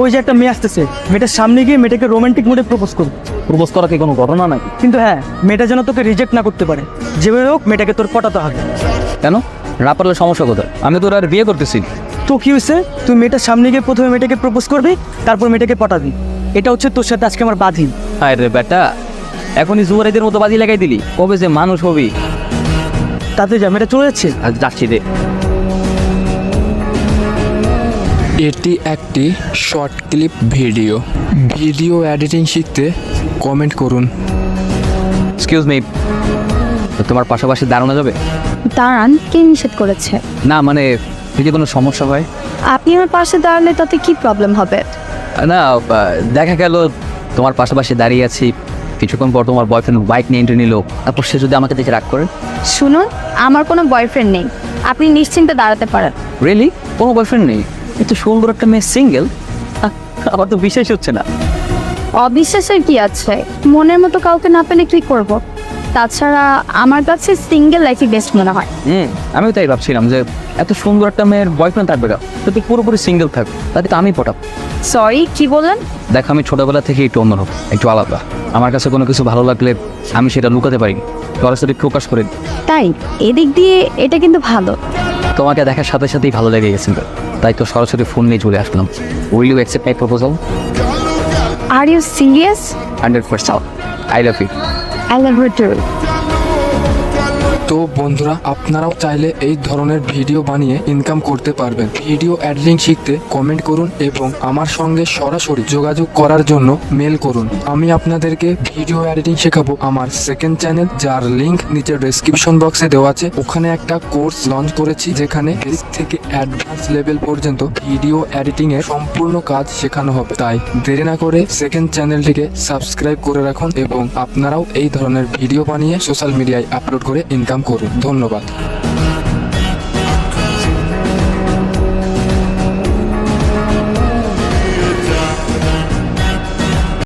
ওই যে একটা মেয়ে আসতেছে, মেয়েটার সামনে গিয়ে মেয়েটাকে রোমান্টিক মোডে প্রপোজ করবে। প্রপোজ করা কি কোনো ঘটনা নাকি? কিন্তু হ্যাঁ, মেয়েটা যেন তোকে রিজেক্ট না করতে পারে। যেভাবে হোক মেয়েটাকে তোর পটাতে হবে। কেন? না পারলে সমস্যা কোথায়? আমি তোর আর বিয়ে করতেছি। তো কি হয়েছে? তুই মেয়েটার সামনে গিয়ে প্রথমে মেয়েটাকে প্রপোজ করবি, তারপর মেয়েটাকে পটাবি। এটা হচ্ছে তোর সাথে আজকে আমার বাধি। হায় রে বেটা, এখনই জুয়ারিদের মতো বাজি লাগাই দিলি। কবে যে মানুষ হবি? তাতে যা, মেয়েটা চলে যাচ্ছে। আজ যাচ্ছি রে। এটি একটি short clip video. Video editing শিখতে কমেন্ট করুন। এক্সকিউজ মি, তোমার পাশাপাশি দাঁড়ানো যাবে? দাঁড়ান, কে নিষেধ করেছে? না মানে যদি কোনো সমস্যা হয়। আপনি আমার পাশে দাঁড়ালে তাতে কি প্রবলেম হবে? না দেখা গেল তোমার পাশাপাশি দাঁড়িয়ে আছি, কিছুক্ষণ পর তোমার বয়ফ্রেন্ড বাইক নিয়ে এন্ট্রি নিল, তারপর সে যদি আমাকে দেখে রাগ করে। শুনুন, আমার কোনো বয়ফ্রেন্ড নেই, আপনি নিশ্চিন্তে দাঁড়াতে পারেন। রিয়েলি? কোনো বয়ফ্রেন্ড নেই? এত সুন্দর একটা মেয়ে সিঙ্গেল, আমার তো বিশ্বাস হচ্ছে না। অবিশ্বাসের কি আছে? মনের মতো কাউকে না পেলে কি করব? তাছাড়া আমার কাছে সিঙ্গেল লাইফই বেস্ট মনে হয়। আমিও তাই ভাবছিলাম যে এত সুন্দর একটা মেয়ের বয়ফ্রেন্ড থাকবে না, তো তুই পুরোপুরি সিঙ্গেল থাকবে, তাতে তো আমি পটাব। সরি, কি বললেন? দেখ, আমি ছোটবেলা থেকে একটু অন্যরকম, একটু আলাদা। আমার কাছে কোনো কিছু ভালো লাগলে আমি সেটা লুকাতে পারি, সরাসরি প্রকাশ করে দিই। তাই এদিক দিয়ে এটা কিন্তু ভালো। তোমাকে দেখার সাথে সাথেই ভালো লেগে গেছিল, তাই তো সরাসরি ফোন নিয়ে চলে আসলাম। Will you accept my proposal? Are you serious? 100%। I love you. I love you too. তো বন্ধুরা, আপনারাও চাইলে এই ধরনের ভিডিও বানিয়ে ইনকাম করতে পারবেন। ভিডিও এডিটিং শিখতে কমেন্ট করুন এবং আমার সঙ্গে সরাসরি যোগাযোগ করার জন্য মেল করুন। আমি আপনাদেরকে ভিডিও এডিটিং শেখাবো আমার সেকেন্ড চ্যানেল, যার লিংক নিচে ডেসক্রিপশন বক্সে দেওয়া আছে। ওখানে একটা কোর্স লঞ্চ করেছি যেখানে বেসিক থেকে অ্যাডভান্স লেভেল পর্যন্ত ভিডিও এডিটিং এর সম্পূর্ণ কাজ শেখানো হবে। তাই দেরি না করে সেকেন্ড চ্যানেলটিকে সাবস্ক্রাইব করে রাখুন এবং আপনারাও এই ধরনের ভিডিও বানিয়ে সোশ্যাল মিডিয়ায় আপলোড করে ইনকাম করুন। ধন্যবাদ।